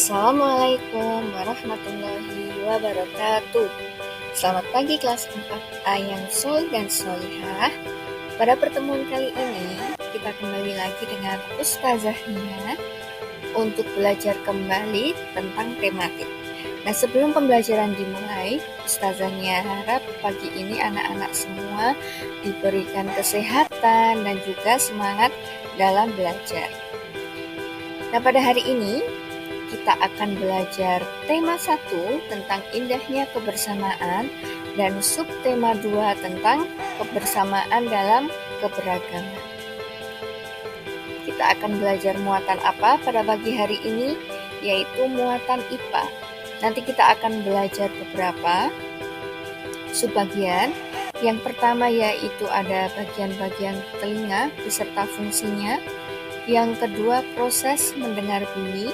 Assalamualaikum warahmatullahi wabarakatuh. Selamat pagi kelas 4A yang solih dan solihah. Pada pertemuan kali ini, kita kembali lagi dengan Ustazah Nia untuk belajar kembali tentang tematik. Nah, sebelum pembelajaran dimulai, Ustazah Nia harap pagi ini anak-anak semua diberikan kesehatan dan juga semangat dalam belajar. Nah, pada hari ini kita akan belajar tema 1 tentang indahnya kebersamaan dan subtema 2 tentang kebersamaan dalam keberagaman. Kita akan belajar muatan apa pada pagi hari ini, yaitu muatan IPA. Nanti kita akan belajar beberapa subbagian. Yang pertama yaitu ada bagian-bagian telinga beserta fungsinya. Yang kedua, proses mendengar bunyi.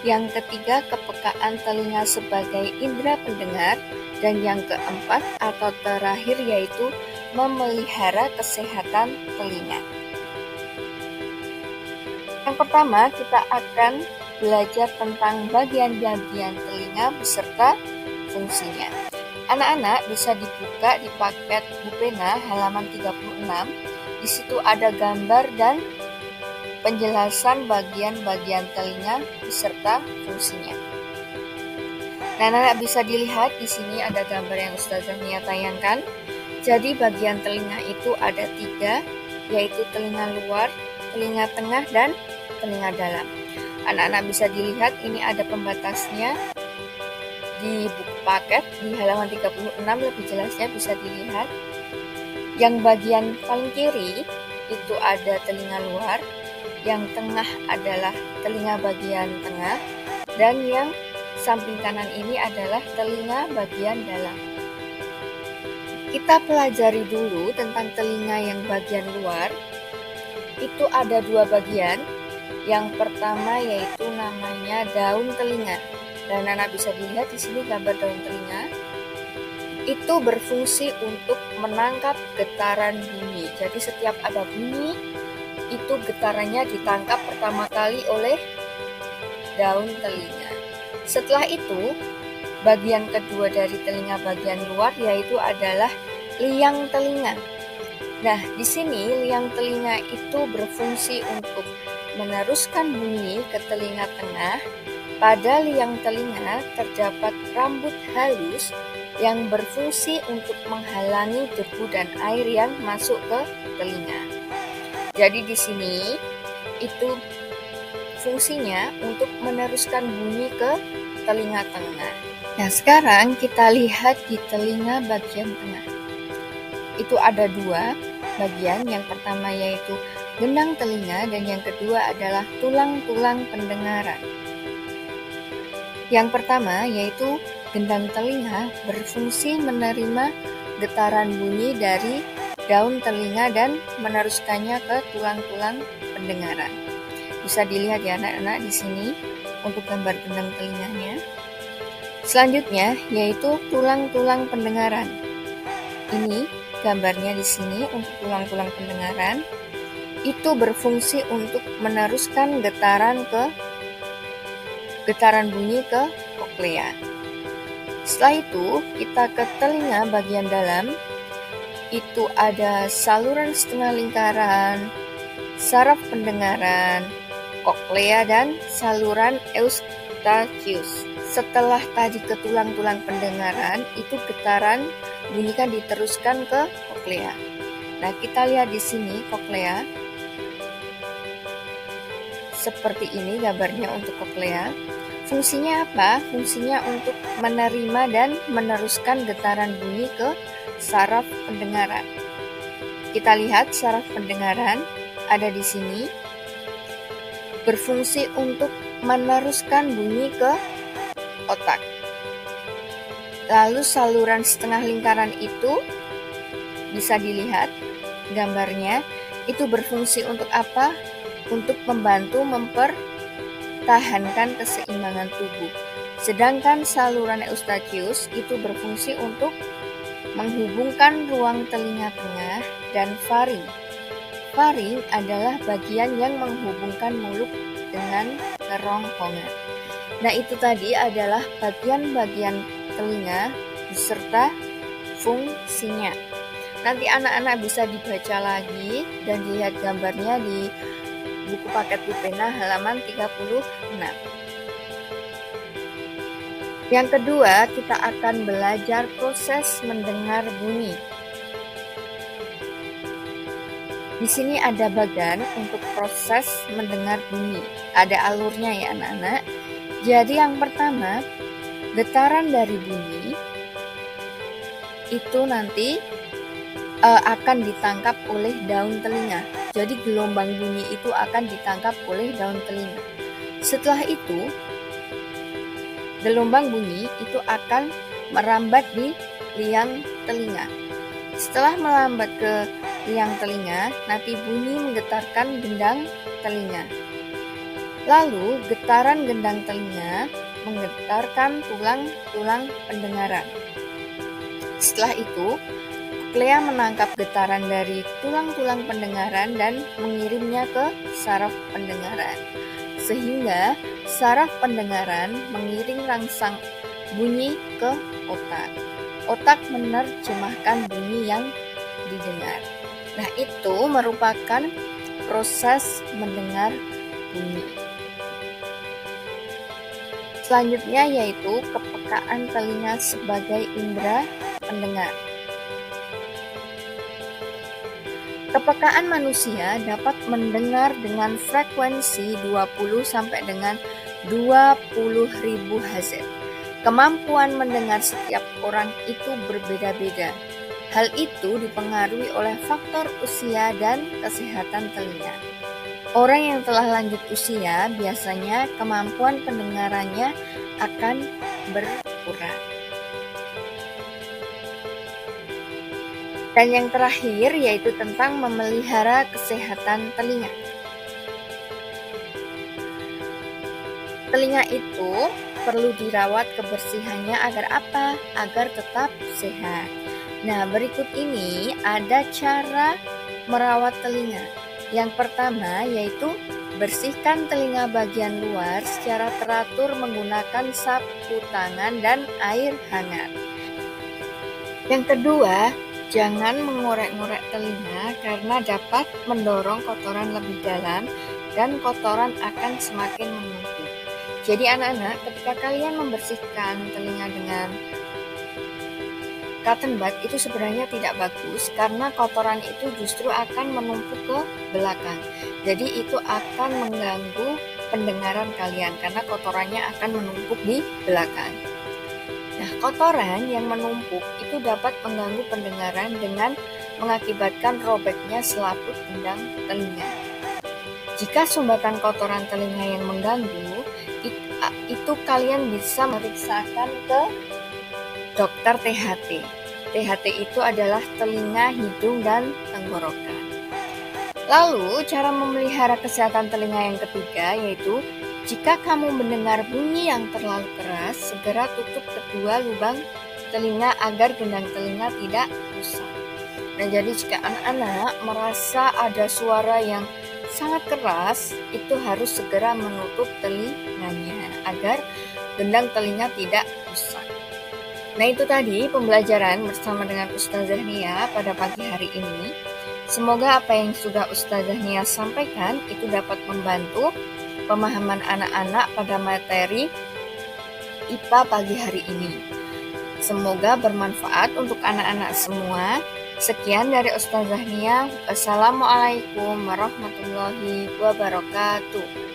Yang ketiga, kepekaan telinga sebagai indera pendengar. Dan yang keempat atau terakhir yaitu memelihara kesehatan telinga. Yang pertama, kita akan belajar tentang bagian-bagian telinga beserta fungsinya. Anak-anak bisa dibuka di paket Bupena halaman 36. Di situ ada gambar dan penjelasan bagian-bagian telinga beserta fungsinya. Nah, anak bisa dilihat di sini ada gambar yang Ustazah Nia tayangkan. Jadi bagian telinga itu ada 3, yaitu telinga luar, telinga tengah, dan telinga dalam. Anak-anak bisa dilihat ini ada pembatasnya di buku paket di halaman 36, lebih jelasnya bisa dilihat. Yang bagian paling kiri itu ada telinga luar, yang tengah adalah telinga bagian tengah, dan yang samping kanan ini adalah telinga bagian dalam. Kita pelajari dulu tentang telinga yang bagian luar. Itu ada 2 bagian. Yang pertama yaitu namanya daun telinga. Dan anak bisa dilihat di sini gambar daun telinga. Itu berfungsi untuk menangkap getaran bunyi. Jadi setiap ada bunyi, itu getarannya ditangkap pertama kali oleh daun telinga. Setelah itu, bagian kedua dari telinga bagian luar yaitu adalah liang telinga. Nah, di sini liang telinga itu berfungsi untuk meneruskan bunyi ke telinga tengah. Pada liang telinga terdapat rambut halus yang berfungsi untuk menghalangi debu dan air yang masuk ke telinga. Jadi di sini itu fungsinya untuk meneruskan bunyi ke telinga tengah. Nah, sekarang kita lihat di telinga bagian tengah. Itu ada 2 bagian. Yang pertama yaitu gendang telinga dan yang kedua adalah tulang-tulang pendengaran. Yang pertama yaitu gendang telinga berfungsi menerima getaran bunyi dari daun telinga dan meneruskannya ke tulang-tulang pendengaran. Bisa dilihat ya anak-anak di sini untuk gambar gendang telinganya. Selanjutnya yaitu tulang-tulang pendengaran. Ini gambarnya di sini untuk tulang-tulang pendengaran. Itu berfungsi untuk meneruskan getaran bunyi ke koklea. Setelah itu kita ke telinga bagian dalam. Itu ada saluran setengah lingkaran, saraf pendengaran, koklea, dan saluran eustachius. Setelah tadi ke tulang-tulang pendengaran, itu getaran bunyi kan diteruskan ke koklea. Nah, kita lihat di sini koklea. Seperti ini gambarnya untuk koklea. Fungsinya apa? Fungsinya untuk menerima dan meneruskan getaran bunyi ke saraf pendengaran. Kita lihat saraf pendengaran ada di sini. Berfungsi untuk meneruskan bunyi ke otak. Lalu saluran setengah lingkaran itu bisa dilihat gambarnya. Itu berfungsi untuk apa? Untuk membantu mempertahankan keseimbangan tubuh. Sedangkan saluran eustachius itu berfungsi untuk menghubungkan ruang telinga tengah dan faring. Faring adalah bagian yang menghubungkan mulut dengan kerongkongan. Nah, itu tadi adalah bagian-bagian telinga beserta fungsinya. Nanti anak-anak bisa dibaca lagi dan dilihat gambarnya di buku paket Bupena halaman 36. Yang kedua, kita akan belajar proses mendengar bunyi. Di sini ada bagan untuk proses mendengar bunyi. Ada alurnya ya anak-anak. Jadi yang pertama, getaran dari bunyi itu nanti akan ditangkap oleh daun telinga. Jadi gelombang bunyi itu akan ditangkap oleh daun telinga. Setelah itu, gelombang bunyi itu akan merambat di liang telinga. Setelah merambat ke liang telinga, nanti bunyi menggetarkan gendang telinga. Lalu getaran gendang telinga menggetarkan tulang-tulang pendengaran. Setelah itu, koklea menangkap getaran dari tulang-tulang pendengaran dan mengirimnya ke saraf pendengaran. Sehingga saraf pendengaran mengiring rangsang bunyi ke otak. Otak menerjemahkan bunyi yang didengar. Nah, itu merupakan proses mendengar bunyi. Selanjutnya yaitu kepekaan telinga sebagai indera pendengar. Kepekaan manusia dapat mendengar dengan frekuensi 20 sampai dengan 20.000 Hz. Kemampuan mendengar setiap orang itu berbeda-beda. Hal itu dipengaruhi oleh faktor usia dan kesehatan telinga. Orang yang telah lanjut usia biasanya kemampuan pendengarannya akan berkurang. Dan yang terakhir yaitu tentang memelihara kesehatan telinga. Telinga itu perlu dirawat kebersihannya agar apa? Agar tetap sehat. Nah, berikut ini ada cara merawat telinga. Yang pertama yaitu bersihkan telinga bagian luar secara teratur menggunakan sapu tangan dan air hangat. Yang kedua, jangan mengorek-ngorek telinga karena dapat mendorong kotoran lebih dalam dan kotoran akan semakin menumpuk. Jadi anak-anak, ketika kalian membersihkan telinga dengan cotton bud itu sebenarnya tidak bagus karena kotoran itu justru akan menumpuk ke belakang. Jadi itu akan mengganggu pendengaran kalian karena kotorannya akan menumpuk di belakang. Nah, kotoran yang menumpuk itu dapat mengganggu pendengaran dengan mengakibatkan robeknya selaput gendang telinga. Jika sumbatan kotoran telinga yang mengganggu, itu kalian bisa meriksakan ke dokter THT. THT itu adalah telinga, hidung, dan tenggorokan. Lalu, cara memelihara kesehatan telinga yang ketiga yaitu jika kamu mendengar bunyi yang terlalu keras, segera tutup kedua lubang telinga agar gendang telinga tidak rusak. Nah, jadi jika anak-anak merasa ada suara yang sangat keras, itu harus segera menutup telinganya agar gendang telinga tidak rusak. Nah, itu tadi pembelajaran bersama dengan Ustazah Nia pada pagi hari ini. Semoga apa yang sudah Ustazah Nia sampaikan itu dapat membantu pemahaman anak-anak pada materi IPA pagi hari ini. Semoga bermanfaat untuk anak-anak semua. Sekian dari Ustazah Nia. Wassalamualaikum warahmatullahi wabarakatuh.